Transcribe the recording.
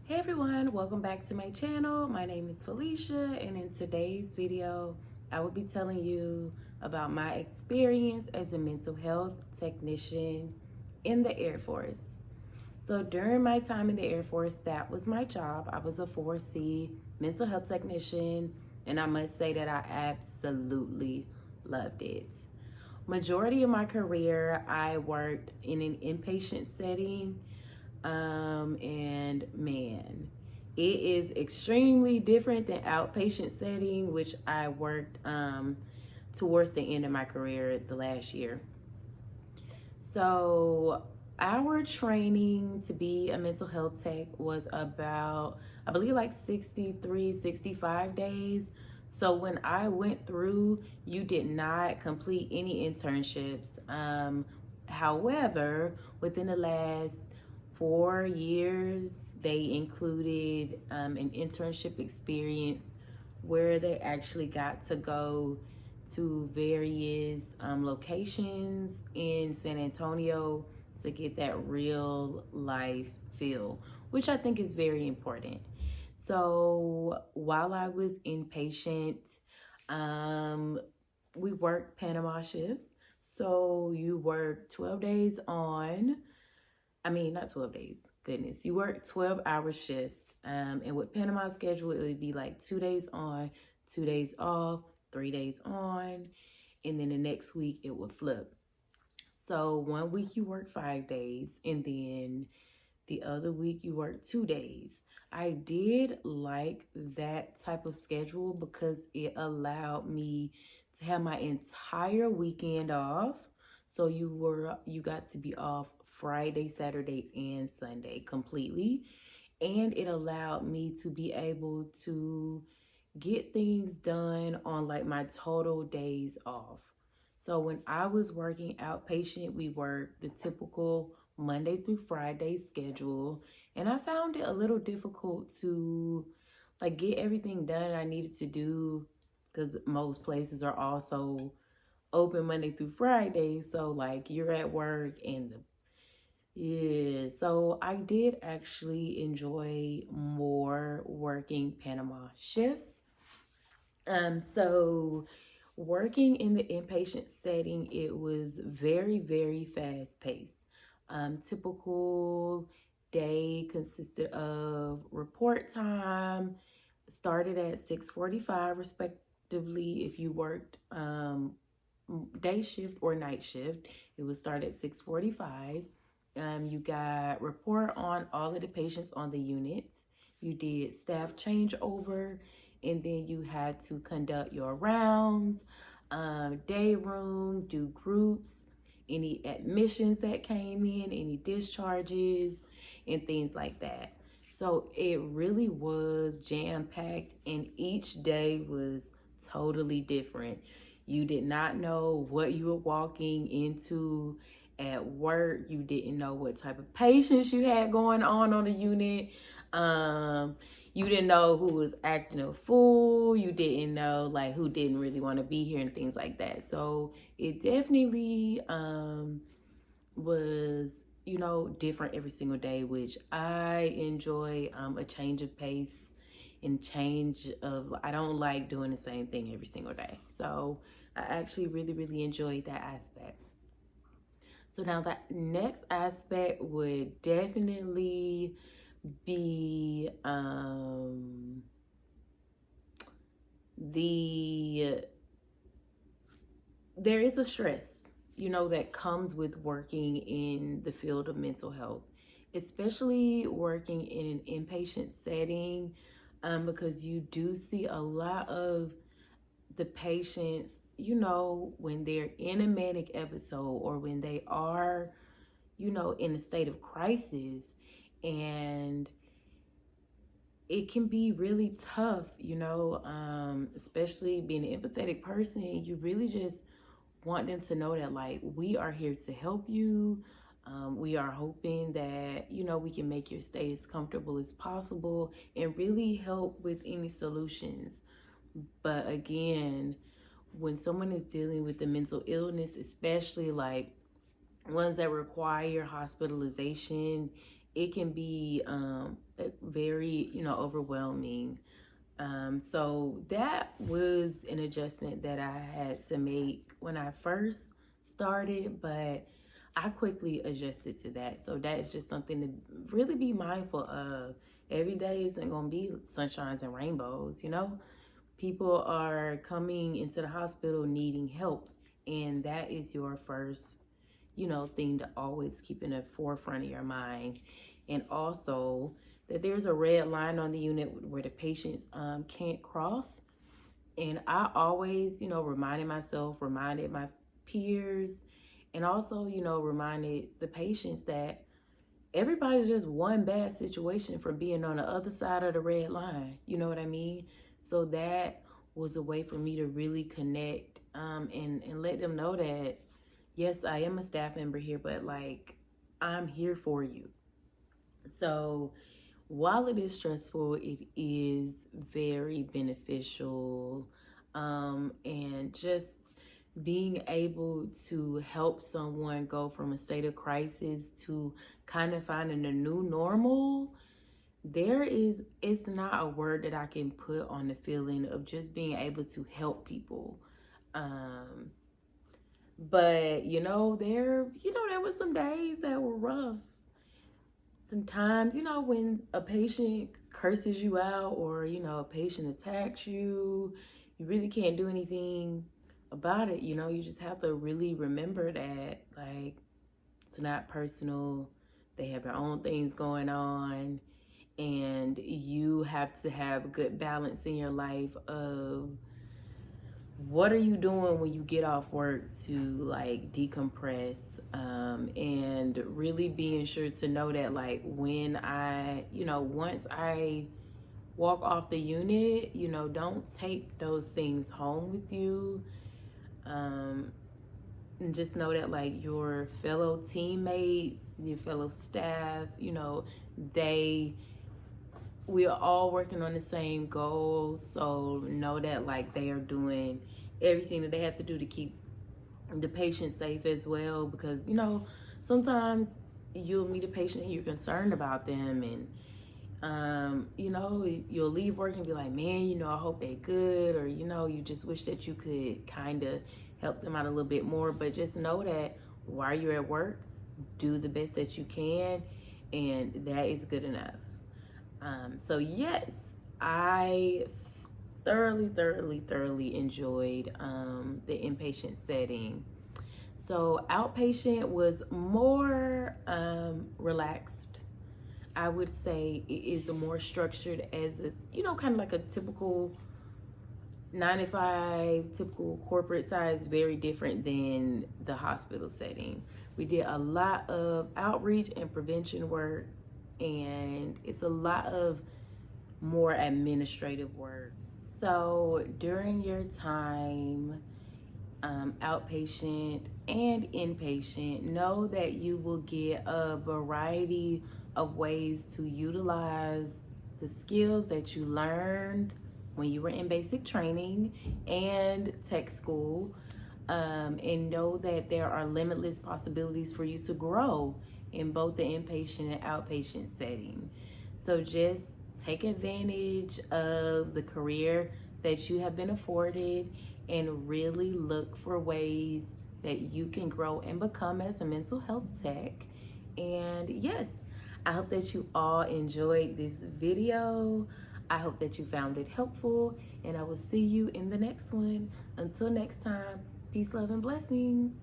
Hey everyone, welcome back to my channel. My name is Felicia, and in today's video, I will be telling you about my experience as a mental health technician in the Air Force. So during my time in the Air Force, that was my job. I was a 4C mental health technician, and I must say that I absolutely loved it. Majority of my career, I worked in an inpatient setting, and man, it is extremely different than outpatient setting, which I worked towards the end of my career the last year. So our training to be a mental health tech was about, I believe, like 63, 65 days. So when I went through, you did not complete any internships. However, within the last 4 years, they included an internship experience where they actually got to go to various locations in San Antonio to get that real life feel, which I think is very important. So while I was inpatient, we worked Panama shifts. So you work 12 days on, I mean, not 12 days, goodness. You work 12-hour shifts. And with Panama schedule, it would be like 2 days on, 2 days off, 3 days on, and then the next week it would flip. So one week you work 5 days, and then the other week you work 2 days. I did like that type of schedule because it allowed me to have my entire weekend off. So you got to be off Friday, Saturday, and Sunday completely. And it allowed me to be able to get things done on like my total days off. So when I was working outpatient, we worked the typical Monday through Friday schedule, and I found it a little difficult to like get everything done I needed to do because most places are also open Monday through Friday. So like you're at work and so I did actually enjoy more working Panama shifts. So working in the inpatient setting, it was very, very fast paced. Typical day consisted of report time, started at 6:45 respectively. If you worked day shift or night shift, it would start at 6:45. You got report on all of the patients on the units. You did staff changeover, and then you had to conduct your rounds, day room, do groups, any admissions that came in, any discharges, and things like that. So it really was jam-packed, and each day was totally different. You did not know what you were walking into at work. You didn't know what type of patients you had going on the unit. You didn't know who was acting a fool. You didn't know like who didn't really want to be here and things like that. So it definitely was, different every single day, which I enjoy. A change of pace and change of, I don't like doing the same thing every single day. So I actually really, really enjoyed that aspect. So now that next aspect would definitely be there is a stress, that comes with working in the field of mental health, especially working in an inpatient setting, because you do see a lot of the patients, when they're in a manic episode or when they are, in a state of crisis. And it can be really tough, especially being an empathetic person. You really just want them to know that, like, we are here to help you. We are hoping that, we can make your stay as comfortable as possible and really help with any solutions. But again, when someone is dealing with a mental illness, especially like ones that require hospitalization, it can be very, overwhelming. So that was an adjustment that I had to make when I first started, but I quickly adjusted to that. So that is just something to really be mindful of. Every day isn't going to be sunshines and rainbows, People are coming into the hospital needing help, and that is your first, thing to always keep in the forefront of your mind. And also that there's a red line on the unit where the patients can't cross. And I always, reminded my peers, and also, reminded the patients that everybody's just one bad situation from being on the other side of the red line. You know what I mean? So that was a way for me to really connect, and let them know that, yes, I am a staff member here, but like, I'm here for you. So while it is stressful, it is very beneficial. And just being able to help someone go from a state of crisis to kind of finding a new normal, it's not a word that I can put on the feeling of just being able to help people. But there were some days that were rough. Sometimes, when a patient curses you out, or, a patient attacks you, you really can't do anything about it. You just have to really remember that, like, it's not personal. They have their own things going on, and you have to have a good balance in your life of what are you doing when you get off work to like decompress, and really being sure to know that, like, when once I walk off the unit, don't take those things home with you. And just know that, like, your fellow teammates, your fellow staff, we are all working on the same goal. So know that, like, they are doing everything that they have to do to keep the patient safe as well, because sometimes you'll meet a patient and you're concerned about them, and you'll leave work and be like, man, I hope they're good, or you just wish that you could kind of help them out a little bit more. But just know that while you're at work, do the best that you can, and that is good enough. So yes, I thoroughly enjoyed the inpatient setting. So outpatient was more relaxed. I would say it is more structured as a, kind of like a typical 9 to 5, typical corporate size, very different than the hospital setting. We did a lot of outreach and prevention work, and it's a lot of more administrative work. So during your time, outpatient and inpatient, know that you will get a variety of ways to utilize the skills that you learned when you were in basic training and tech school, and know that there are limitless possibilities for you to grow in both the inpatient and outpatient setting. So just take advantage of the career that you have been afforded, and really look for ways that you can grow and become as a mental health tech. And yes, I hope that you all enjoyed this video. I hope that you found it helpful, and I will see you in the next one. Until next time, peace, love, and blessings.